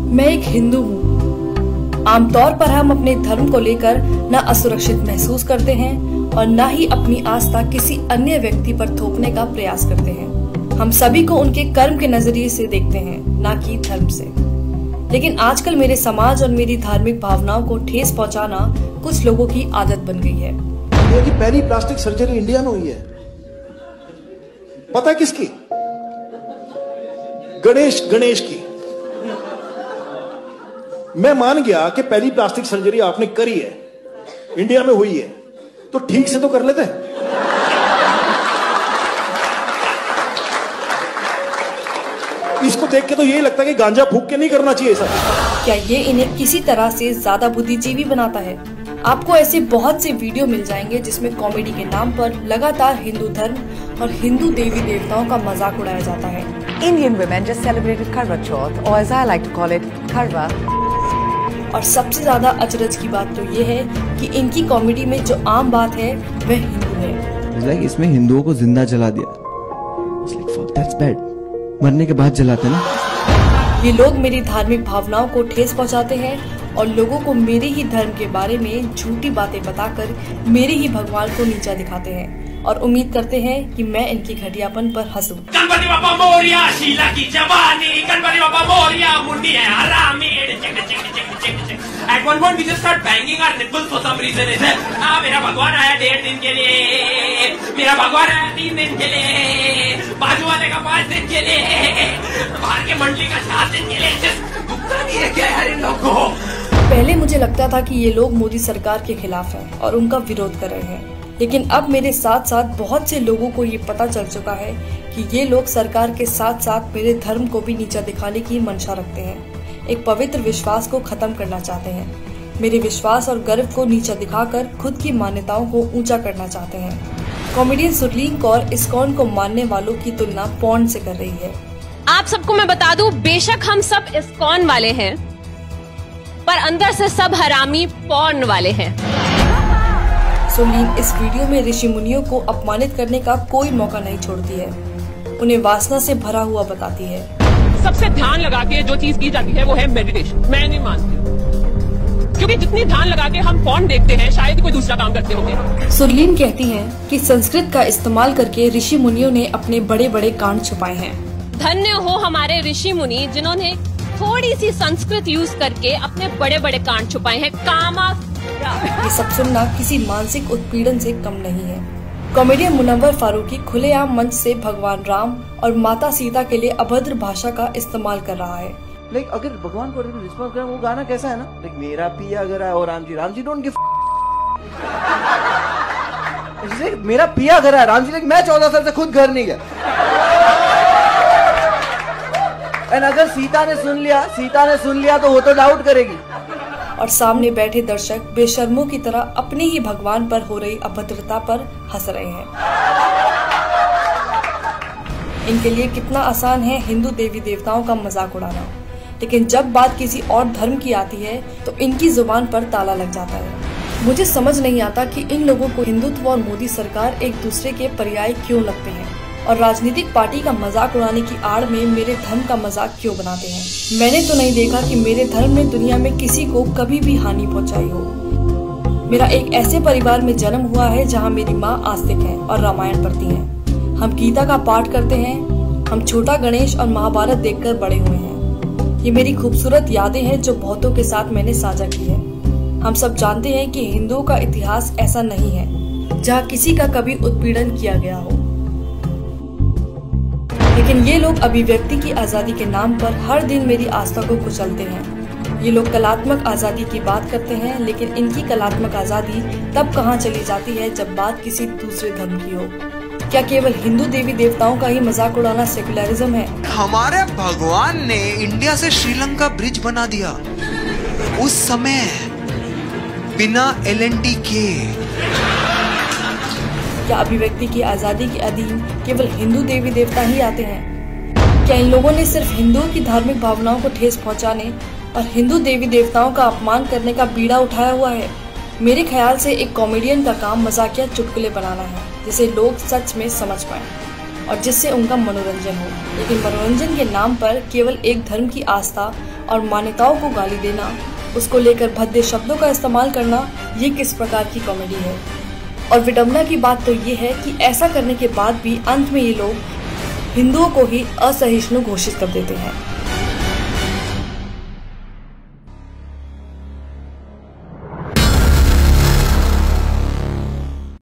मैं एक हिंदू हूँ। आमतौर पर हम अपने धर्म को लेकर न असुरक्षित महसूस करते हैं और न ही अपनी आस्था किसी अन्य व्यक्ति पर थोपने का प्रयास करते हैं। हम सभी को उनके कर्म के नजरिए से देखते हैं, न कि धर्म से। लेकिन आजकल मेरे समाज और मेरी धार्मिक भावनाओं को ठेस पहुंचाना कुछ लोगों की आदत बन गई है। इंडिया की पहली प्लास्टिक सर्जरी इंडिया में हुई है। पता है किसकी? गणेश की। मैं मान गया कि पहली प्लास्टिक सर्जरी आपने करी है, इंडिया में हुई है, तो ठीक से तो कर लेते हैं। इसको देख के तो यही लगता है कि गांजा फूक के नहीं करना चाहिए सर। क्या ये इन्हें किसी तरह से ज्यादा बुद्धिजीवी बनाता है? आपको ऐसे बहुत से वीडियो मिल जाएंगे जिसमें कॉमेडी के नाम पर लगातार हिंदू धर्म और हिंदू देवी देवताओं का मजाक उड़ाया जाता है। Indian women just celebrated Karwa Chauth, or as I like to call it, Karwa. और सबसे ज्यादा अचरज की बात तो ये है कि इनकी कॉमेडी में जो आम बात है वह हिंदू है। like इसमें हिंदुओं को जिंदा जला दिया। It's like, fuck, that's bad. मरने के बाद जलाते ना। ये लोग मेरी धार्मिक भावनाओं को ठेस पहुंचाते हैं और लोगों को मेरे ही धर्म के बारे में झूठी बातें बताकर मेरे ही भगवान को नीचा दिखाते हैं और उम्मीद करते हैं कि मैं इनकी घटियापन पर हंसूं। गणपति बाप्पा मोरिया, शीला की जवानी, गणपति बाप्पा मोरिया, मुंडी है हरामी। At one point we just start banging our nipples for some reason. मेरा भगवान आया 1.5 दिन के लिए, मेरा भगवान आया 3 दिन के लिए, बाजू वाले का 5 दिन के लिए, बाहर के मंडली का 7 दिन के लिए। गुप्ता नहीं है क्या यार इन लोगों को? पहले मुझे लगता था कि ये लोग मोदी सरकार के खिलाफ हैं और उनका विरोध कर रहे हैं, लेकिन अब मेरे साथ साथ बहुत से लोगों को ये पता चल चुका है कि ये लोग सरकार के साथ साथ मेरे धर्म को भी नीचा दिखाने की मंशा रखते हैं। एक पवित्र विश्वास को खत्म करना चाहते हैं। मेरे विश्वास और गर्व को नीचा दिखाकर खुद की मान्यताओं को ऊंचा करना चाहते हैं। कॉमेडियन सुरलीन कौर इस्कॉन को मानने वालों की तुलना पॉर्न से कर रही है। आप सबको मैं बता दूं, बेशक हम सब इस्कॉन वाले हैं, पर अंदर से सब हरामी पॉर्न वाले हैं। सुरलीन इस वीडियो में ऋषि मुनियों को अपमानित करने का कोई मौका नहीं छोड़ती है, उन्हें वासना से भरा हुआ बताती है। सबसे ध्यान लगा के जो चीज की जाती है वो है मेडिटेशन। मैं नहीं मानती, क्योंकि जितनी ध्यान लगा के हम फोन देखते हैं शायद कोई दूसरा काम करते होंगे। सुरलीन कहती हैं कि संस्कृत का इस्तेमाल करके ऋषि मुनियों ने अपने बड़े बड़े कांड छुपाए हैं। धन्य हो हमारे ऋषि मुनि जिन्होंने थोड़ी सी संस्कृत यूज करके अपने बड़े बड़े कांड छुपाए हैं। कामा ये सब सुनना किसी मानसिक उत्पीड़न से कम नहीं है। कॉमेडियन मुनव्वर फारूकी खुलेआम मंच से भगवान राम और माता सीता के लिए अभद्र भाषा का इस्तेमाल कर रहा है। लाइक अगर भगवान को रिस्पॉन्स करें, वो गाना कैसा है ना, लाइक मेरा पिया अगर है और राम जी डोंट गिव। मेरा पिया घर है, राम जी, मैं 14 साल से खुद घर नहीं गया। एंड अगर सीता ने सुन लिया तो वो तो डाउट करेगी। और सामने बैठे दर्शक बेशर्मों की तरह अपने ही भगवान पर हो रही अभद्रता पर हंस रहे हैं। इनके लिए कितना आसान है हिंदू देवी देवताओं का मजाक उड़ाना, लेकिन जब बात किसी और धर्म की आती है तो इनकी जुबान पर ताला लग जाता है। मुझे समझ नहीं आता कि इन लोगों को हिंदुत्व और मोदी सरकार एक दूसरे के पर्याय क्यों लगते हैं और राजनीतिक पार्टी का मजाक उड़ाने की आड़ में मेरे धर्म का मजाक क्यों बनाते हैं। मैंने तो नहीं देखा कि मेरे धर्म ने दुनिया में किसी को कभी भी हानि पहुंचाई हो। मेरा एक ऐसे परिवार में जन्म हुआ है जहां मेरी माँ आस्तिक है और रामायण पढ़ती हैं। हम गीता का पाठ करते हैं। हम छोटा गणेश और महाभारत देखकर बड़े हुए हैं। ये मेरी खूबसूरत यादें हैं जो बहुतों के साथ मैंने साझा की है। हम सब जानते हैं कि हिंदुओं का इतिहास ऐसा नहीं है जहाँ किसी का कभी उत्पीड़न किया गया हो, लेकिन ये लोग अभिव्यक्ति की आजादी के नाम पर हर दिन मेरी आस्था को कुचलते हैं। ये लोग कलात्मक आजादी की बात करते हैं, लेकिन इनकी कलात्मक आजादी तब कहाँ चली जाती है जब बात किसी दूसरे धर्म की हो। क्या केवल हिंदू देवी देवताओं का ही मजाक उड़ाना सेकुलरिज्म है? हमारे भगवान ने इंडिया से श्रीलंका ब्रिज बना दिया उस समय बिना LNT के। क्या अभिव्यक्ति की आजादी के अधीन केवल हिंदू देवी देवता ही आते हैं? क्या इन लोगों ने सिर्फ हिंदुओं की धार्मिक भावनाओं को ठेस पहुंचाने और हिंदू देवी देवताओं का अपमान करने का बीड़ा उठाया हुआ है? मेरे ख्याल से एक कॉमेडियन का काम मजाकिया चुटकुले बनाना है जिसे लोग सच में समझ पाएं और जिससे उनका मनोरंजन हो। लेकिन मनोरंजन के नाम पर केवल एक धर्म की आस्था और मान्यताओं को गाली देना, उसको लेकर भद्दे शब्दों का इस्तेमाल करना, ये किस प्रकार की कॉमेडी है। और विडंबना की बात तो ये है कि ऐसा करने के बाद भी अंत में ये लोग हिंदुओं को ही असहिष्णु घोषित कर देते हैं।